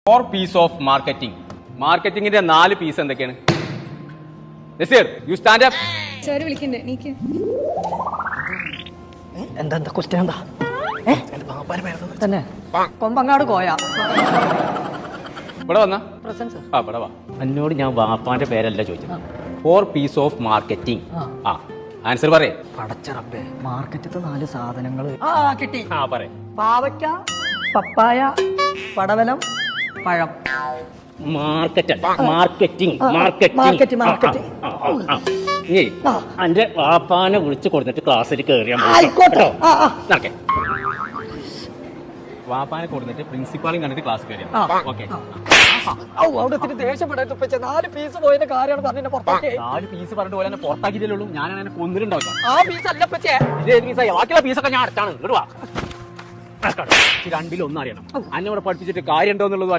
4 piece of marketing. മാർക്കറ്റിംഗിന്റെ 4 piece എന്തൊക്കെയാണ്? Naseer, you stand up. Sir വിളിക്കണ്ടേ? നീക്ക്. എന്താ ക്വസ്റ്റ്യൻ എന്താ? തന്നെ കൊമ്പങ്ങാട് കോയ ഇവിടെ വന്ന പ്രസൻസ്. ഇവിടെ വാ. എന്നോട് ഞാൻ വാപ്പാന്റെ പേരല്ല ചോദിച്ചത്. 4 പീസ് ഓഫ് മാർക്കറ്റിംഗ്. ആൻസർ പറയേ. പടച്ചറപ്പേ, മാർക്കറ്റത്തെ 4 സാധനങ്ങള് കിട്ടി. പറയേ. പാവയ്ക്ക, പപ്പായ, പടവലം, പഴം. മാർക്കറ്റിംഗ്. എന്റെ വാപ്പാനെ വിളിച്ചു കൊടുത്തിട്ട് ക്ലാസ്സിൽ കയറിയാൽ വാപ്പാനെ കൊടുത്തിട്ട് പ്രിൻസിപ്പാളും കണ്ടിട്ട് ക്ലാസ് കയറിയാൽ ദേഷ്യപ്പെടാൻ 4 പീസ് പോയതിന്റെ കാര്യമാണ് പറഞ്ഞ പുറത്താക്കി. 4 പീസ് പറഞ്ഞിട്ട് പോലെ പുറത്താക്കിയതേ ഉള്ളൂ. ഞാൻ അങ്ങനെ കൊന്നിട്ടുണ്ടാവും. ആ പീസ് അല്ല പച്ചേ, ബാക്കിയുള്ള പീസൊക്കെ ഞാൻ അടച്ചാണ്. രണ്ടിലൊന്നും അറിയണം. അന്നെ ഇവിടെ പഠിപ്പിച്ചിട്ട് കാര്യം ഉണ്ടോ എന്നുള്ളത് അറിയണം.